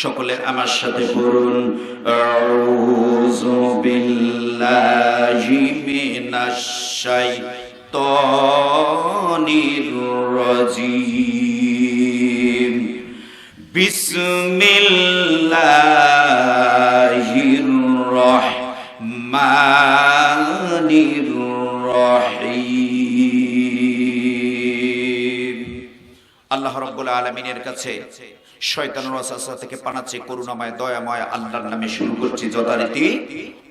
সকলে আমার সাথে পড়ুন, আউযু বিল্লাহি মিনাশ শাইতানির রাজীম। বিসমিল্লাহির রহমানির রহিম। আল্লাহ রাব্বুল আলামিনের কাছে শয়তানের ওয়াসওয়াসা থেকে পানা চেয়ে করুণাময় দয়াময় আল্লাহর নামে শুরু করছি যথারীতি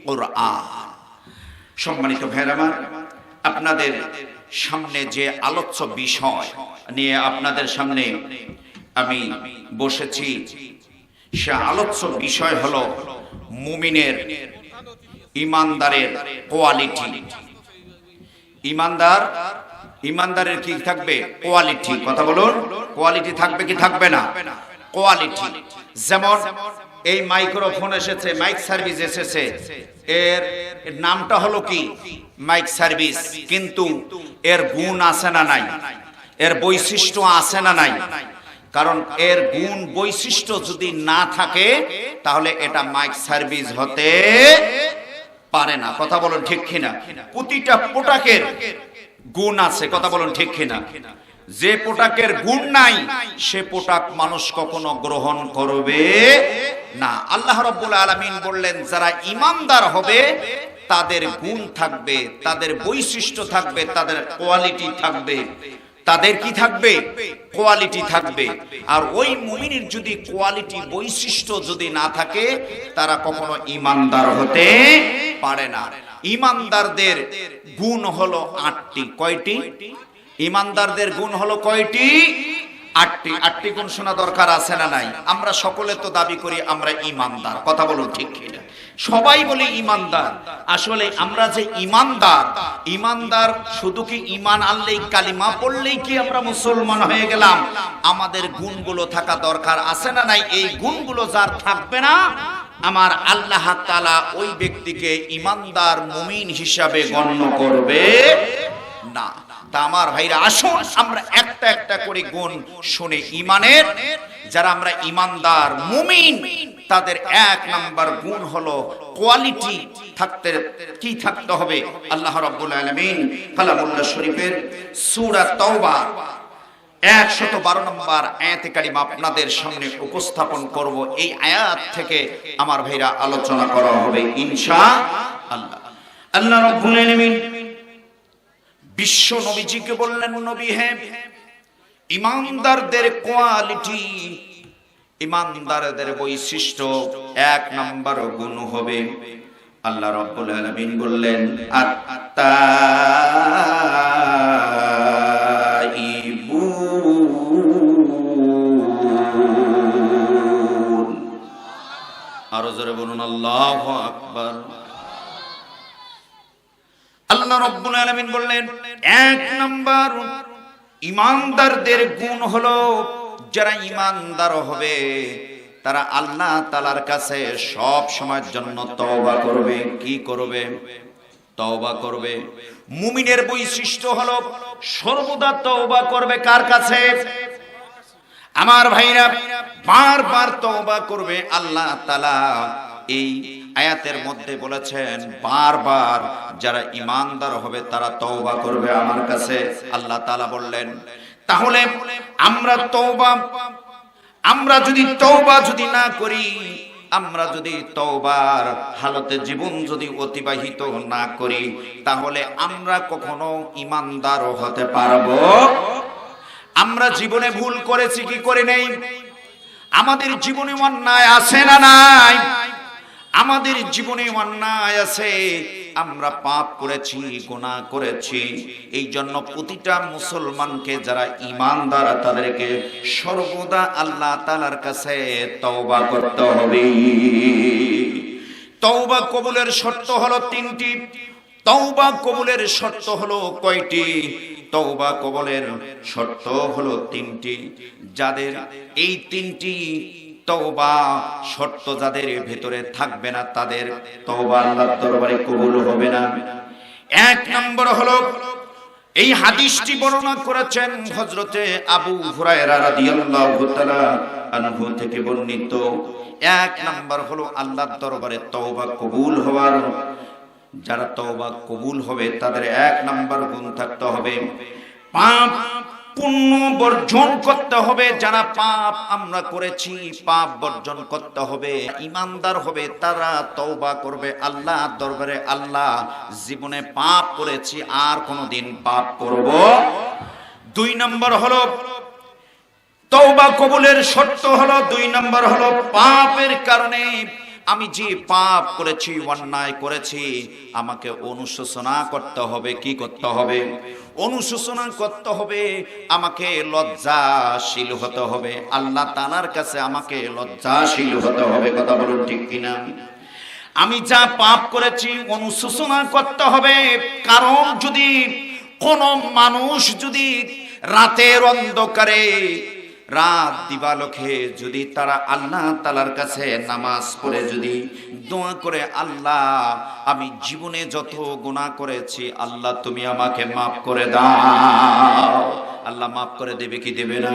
কুরআন। সম্মানিত ভাইরা আমার, আপনাদের সামনে যে আলোচ্য বিষয় নিয়ে আপনাদের সামনে আমি বসেছি, সে আলোচ্য বিষয় হলো মুমিনের, ইমানদারের কোয়ালিটি। ইমানদারের কি থাকবে? কোয়ালিটি। কথা বলুন, কোয়ালিটি থাকবে কি থাকবে না? কোয়ালিটি। যেমন এই মাইক্রোফোন এসেছে, মাইক সার্ভিস এসেছে, এর নামটা হলো কি? Mike service. কিন্তু এর গুণ আছে না নাই? এর বৈশিষ্ট্য আছে না নাই? কারণ এর গুণ বৈশিষ্ট্য যদি না থাকে তাহলে এটা মাইক সার্ভিস হতে পারে না। কথা বলুন ঠিক কিনা? প্রতিটা প্রোডাক্টের গুণ আছে। কথা বলুন ঠিক কিনা? যে প্রোডাক্টের গুণ নাই সে প্রোডাক্ট মানুষ কখনো গ্রহণ করবে না। আল্লাহ রাব্বুল আলামিন বললেন, যারা ঈমানদার হবে তাদের গুণ থাকবে, তাদের বৈশিষ্ট্য থাকবে, তাদের কোয়ালিটি থাকবে। তাদের কি থাকবে? কোয়ালিটি থাকবে। আর ওই মুমিনের যদি কোয়ালিটি বৈশিষ্ট্য যদি না থাকে তারা কখনো ঈমানদার হতে পারে না। ঈমানদারদের গুণ হলো ৮টি। কয়টি? ঈমানদারদের গুণ হলো কয়টি? ৮টি। ৮টি গুণ শোনা দরকার আছে না নাই? আমরা সকলে তো দাবি করি আমরা ঈমানদার। কথা বলুন ঠিক কিনা? সবাই বলে ঈমানদার। আসলে আমরা যে ঈমানদার শুধু কি ঈমান আনলেই, কালিমা পড়লেই কি আমরা মুসলমান হয়ে গেলাম? আমাদের গুণগুলো থাকা দরকার আছে না নাই? এই গুণগুলো যার থাকবে না, আমার আল্লাহ তাআলা ওই ব্যক্তিকে ঈমানদার মুমিন হিসাবে গণ্য করবে না। তা আমার ভাইরা, আসুন আমরা একটা একটা করে গুণ শুনে ঈমানের। যারা আমরা ঈমানদার মুমিন তাদের ১ নাম্বার গুণ হলো কোয়ালিটি থাকতে হবে। আল্লাহ রাব্বুল আলামিন কালামুল্লাহ শরীফের সূরা তাওবা ১১২ নম্বর আয়াতে কারিমা আপনাদের সামনে উপস্থাপন করব। এই আয়াত থেকে আমার ভাইরা আলোচনা করা হবে ইনশাআল্লাহ। আল্লাহ রাব্বুল আলামিন বিশ্ব নবীজিকে বললেন, নবী হে, ঈমানদারদের কোয়ালিটি, ঈমানদারদের বৈশিষ্ট্য ১ নাম্বার গুণ হবে। আল্লাহ রাব্বুল আলামিন বললেন, আরো জোরে বলুন আল্লাহু আকবার। আল্লাহ রাব্বুল আলামিন বললেন, ১ নাম্বার ঈমানদারদের গুণ হলো, যারা ঈমানদার হবে তারা আল্লাহ তাআলার কাছে সব সময়ের জন্য তওবা করবে। কি করবে? তওবা করবে। মুমিনের বৈশিষ্ট্য হলো সর্বদা তওবা করবে। কার কাছে? আমার ভাইরা, বারবার তওবা করবে। আল্লাহ তাআলা এই আয়াতের মধ্যে বলেছেন বারবার যারা ঈমানদার হবে তারা তওবা করবে আমার কাছে। আল্লাহ তাআলা বললেন, তাহলে আমরা যদি তওবা না করি, আমরা যদি তওবার হালতে জীবন যদি অতিবাহিত না করি, তাহলে আমরা কখনো ঈমানদার হতে পারবো? আমরা জীবনে ভুল করেছি কি করে নেই? আমাদের জীবনে অন্যায় আছে না নাই? আমাদের জীবনে অন্যায় আছে, আমরা পাপ করেছি, গুনাহ করেছি। এই জন্য প্রতিটা মুসলমানকে যারা ঈমানদার তাদেরকে সর্বদা আল্লাহ তাআলার কাছে তওবা করতে হবে। তওবা কবুলের শর্ত হলো ৩টি। তওবা কবুলের শর্ত হলো কয়টি? তওবা কবুলের শর্ত হলো ৩টি। যাদের এই ৩টি তওবা শর্ত যাদের ভেতরে থাকবে না তাদের তওবা আল্লাহর দরবারে কবুল হবে না। ১ নম্বর হলো এই হাদিসটি বর্ণনা করেছেন হযরতে আবু হুরায়রা রাদিয়াল্লাহু তাআলা আনহু থেকে বর্ণিত। এক নাম্বার হলো আল্লাহর দরবারে তওবা কবুল হওয়ার, যারা তওবা কবুল হবে তাদের এক নাম্বার গুণ থাকতে হবে, পাপ পুণ্য বর্জন করতে হবে। যারা পাপ আমরা করেছি পাপ বর্জন করতে হবে, ঈমানদার হবে, তারা তওবা করবে আল্লাহর দরবারে, আল্লাহ জীবনে পাপ করেছি আর কোনোদিন পাপ করব। দুই নম্বর হলো তওবা কবুলের শর্ত হলো, দুই নম্বর হলো পাপের কারণে আমি যে পাপ করেছি, অন্যায় করেছি, আমাকে অনুশোচনা করতে হবে। কি করতে হবে? অনুশোচনা করতে হবে, আমাকে লজ্জাশীল হতে হবে, আল্লাহ তাআলার কাছে আমাকে লজ্জাশীল হতে হবে। কথা বলুন ঠিক কিনা? আমি যা পাপ করেছি অনুশোচনা করতে হবে। কারণ যদি কোন মানুষ যদি রাতের অন্ধকারে, রাত দিবালোকে যদি তারা আল্লাহ তাআলার কাছে নামাজ পড়ে যদি দোয়া করে, আল্লাহ আমি জীবনে যত গুনাহ করেছি আল্লাহ তুমি আমাকে মাফ করে দাও, আল্লাহ মাফ করে দেবে কি দেবে না?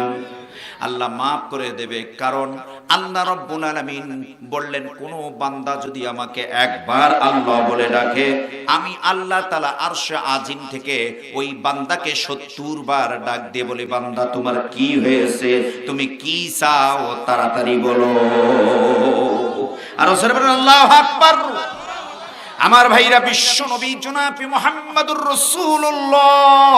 আল্লাহ মাফ করে দেবে। কারণ আল্লাহ রাব্বুল আলামিন বললেন, কোন বান্দা যদি আমাকে একবার আল্লাহ বলে ডাকে, আমি আল্লাহ তাআলা আরশে আজিম থেকে ওই বান্দাকে ৭০ বার ডাক দিয়ে বলি, বান্দা তোমার কি হয়েছে, তুমি কি চাও তাড়াতাড়ি বলো। আর আল্লাহু আকবার। আমার ভাইরা, বিশ্ব নবী জনাব মুহাম্মদুর রাসূলুল্লাহ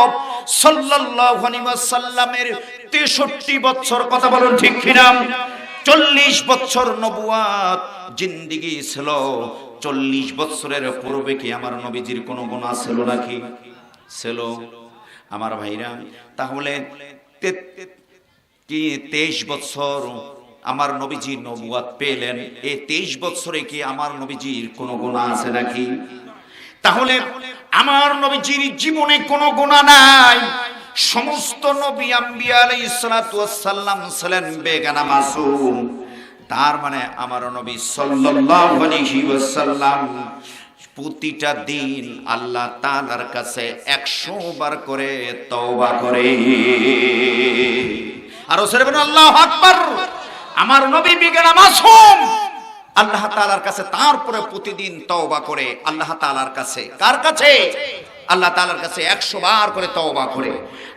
সাল্লাল্লাহু আলাইহি ওয়াসাল্লামের ৬৩ বছর, কথা বলুন ঠিক কিনা? ৪০ বছর নবুয়াত জিন্দেগি ছিল। ৪০ বছরের পূর্বে কি আমার নবীজির কোনো গুনাহ ছিল নাকি? ছিল। আমার ভাইরা, তাহলে ২৩ বছর আমার নবীজি নবুয়াত পেলেন, এই ২৩ বছরে কি আমার নবীজির কোনো গুনাহ আছে নাকি? তাহলে আমার নবীজির জীবনে কোনো গুনাহ নাই। সমস্ত নবী আম্বিয়া আলাইহিস সালাতু ওয়াস সালাম ছিলেন বেগানা মাসুম। তার মানে আমার নবী সাল্লাল্লাহু আলাইহি ওয়াসাল্লাম প্রতিটা দিন আল্লাহ তাআলার কাছে ১০০ বার করে তওবা করে। আর বলেন আল্লাহু আকবার। আমার নবী বেগানা মাসুম, আল্লাহ তাআলার কাছে তারপরে প্রতিদিন তওবা করে আল্লাহ তাআলার কাছে। কার কাছে? আল্লাহ তাআলার কাছে ১০০ বার করে তওবা করে।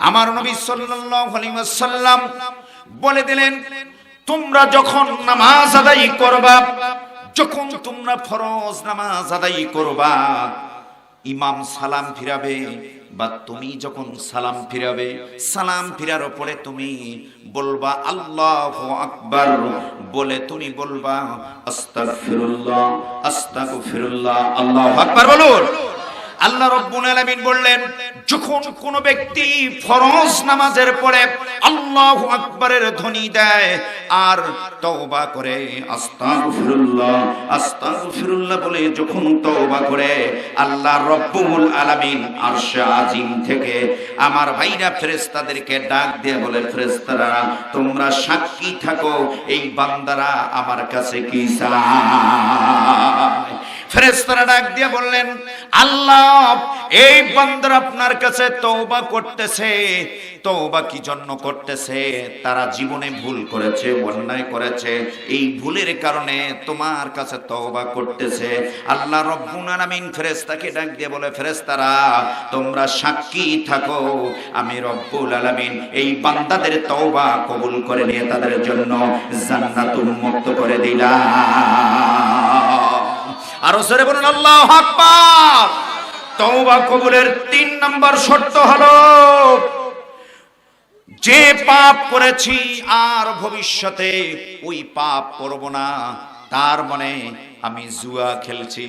আমার নবী সাল্লাল্লাহু আলাইহি ওয়াসাল্লাম বলে দিলেন, তোমরা যখন নামাজ আদায় করবা, যখন তোমরা ফরজ নামাজ আদায় করবা, ইমাম সালাম ফিরাবে বা তুমি যখন সালাম ফিরাবে, সালাম ফিরার পরে তুমি বলবা আল্লাহু আকবার, বলে তুমি বলবা আস্তাগফিরুল্লাহ আস্তাগফিরুল্লাহ, আল্লাহু আকবার বলুন। আল্লাহ রাব্বুল আলামিন বললেন, যখন কোন ব্যক্তি ফরজ নামাজের পরে আল্লাহু আকবারের ধ্বনি দেয় আর তওবা করে আস্তাগফিরুল্লাহ আস্তাগফিরুল্লাহ বলে যখন তওবা করে, আল্লাহ রাব্বুল আলামিন আরশে আজিম থেকে আমার ভাইরা ফেরেশতাদেরকে ডাক দিয়ে বলে, ফেরেশতারা তোমরা সাক্ষী থাকো এই বান্দারা আমার কাছে কি চায়। ফেরেশতারা ডাক দিয়ে বললেন, আল্লাহ এই বান্দারা আপনার কাছে তওবা করতেছে। তওবা কি জন্য করতেছে? তারা জীবনে ভুল করেছে, অন্যায় করেছে, এই ভুলের কারণে তোমার কাছে তওবা করতেছে। আল্লাহ রাব্বুল আলামিন ফেরেশতাকে ডাক দিয়ে বলে, ফেরেশতারা তোমরা সাক্ষী থাকো, আমি রব্বুল আলামিন এই বান্দাদের তওবা কবুল করে নিয়ে তাদের জন্য জান্নাত উন্মুক্ত করে দিলাম। আরো জোরে বলুন আল্লাহু আকবার। তওবা কবুলের ৩ নম্বর শর্ত হলো, যে পাপ করেছি আর ভবিষ্যতে ওই পাপ করব না। তার মানে আমি জুয়া খেলছি,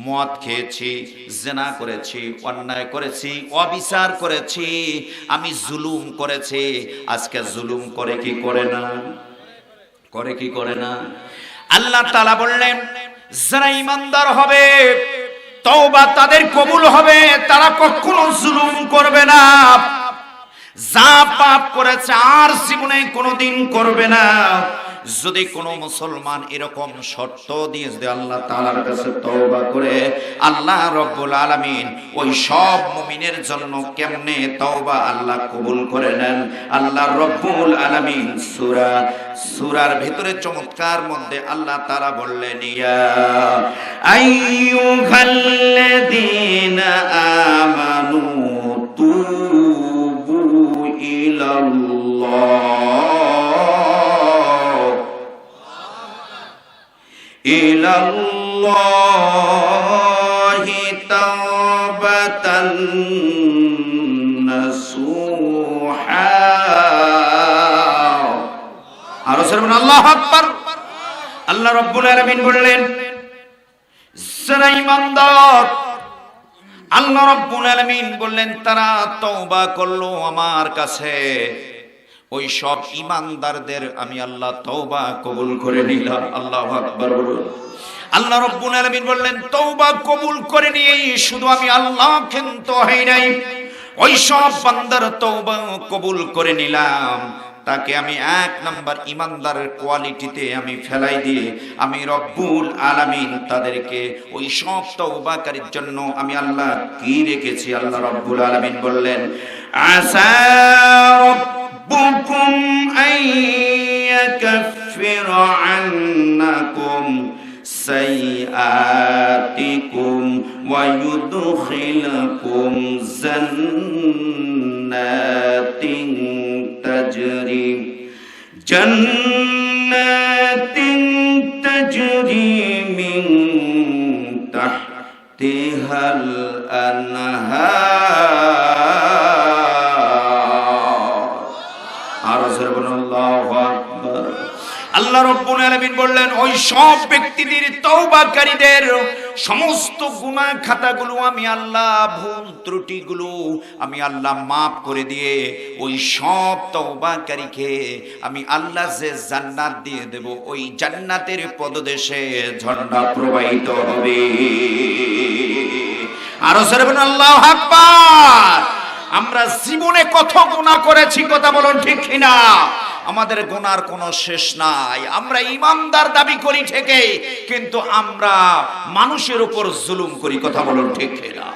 মদ খেয়েছি, জিনা করেছি, অন্যায় করেছি, অবিচার করেছি, আমি জুলুম করেছি। আজকে জুলুম করে কি করে না? করে কি করে না? আল্লাহ তাআলা বললেন, যারা ঈমানদার হবে তওবা তাদের কবুল হবে, তারা কখনো জুলুম করবে না। যা পাপ করেছে আর জীবনে কোনোদিন করবে না। যদি কোনো মুসলমান এরকম শর্ত দিয়ে যদি আল্লাহ তাআলার কাছে তওবা করে, আল্লাহ রব্বুল আলামিন ওই সব মুমিনের জন্য কেমনে তওবা আল্লাহ কবুল করে নেন। আল্লাহ রব্বুল আলামিন সূরার ভিতরে চমৎকার মধ্যে আল্লাহ তাআলা বললেন, ইয়া আইয়ুহাল্লাযীনা আমানু তুবু ইলাল্লাহি তাওবাতান নাসুহা। আরো বলুন আল্লাহু আকবার। আল্লাহ রাব্বুল আলামিন বললেন, যারা ঈমানদার, আল্লাহ রাব্বুল আলামিন বললেন তারা তওবা করলো আমার কাছে, ওই সব ঈমানদারদের আমি আল্লাহ তওবা কবুল করে নিলাম। আল্লাহু আকবার বলুন। আল্লাহ রাব্বুল আলামিন বললেন তওবা কবুল করে নিয়েই শুধু আমি আল্লাহ ক্ষান্ত হই নাই, ওই সব বান্দার তওবা কবুল করে নিলাম, তাকে আমি এক নাম্বার ঈমানদারের কোয়ালিটিতে আমি ফেলাই দিয়ে আমি রব্বুল আলামিন তাদেরকে ওই সব তওবাকারীর জন্য আমি আল্লাহ কি রেখেছি। আল্লাহ রব্বুল আলামিন বললেন, আসা রাব্বুকুম আইয়াকাফিরা আন্নাকুম সাইয়্যাতিকুম ওয়া ইউদখিলাকুম জান্নাতিন তাজরি মিন তাহতিহাল আনহার। আল্লাহু আকবার। আল্লাহ রাব্বুল আলামিন বললেন ওই সব ব্যক্তিদের তওবাকারীদের সমস্ত গুনাহ খাতাগুলো আমি আল্লাহ, ভুল ত্রুটিগুলো আমি আল্লাহ মাফ করে দিয়ে ওই সব তওবাকারীকে আমি আল্লাহ যে জান্নাত দিয়ে দেব, ওই জান্নাতের পদদেশে ঝর্ণা প্রবাহিত হবে। আরো জোরে বলুন আল্লাহু আকবার। আমরা জীবনে কত গুনাহ করেছি, কথা বলুন ঠিক কিনা? আমাদের গুনার কোনো শেষ নাই। আমরা ঈমানদার দাবি করি ঠিকই, কিন্তু আমরা মানুষের উপর জুলুম করি, কথা বলুন ঠিক কিনা?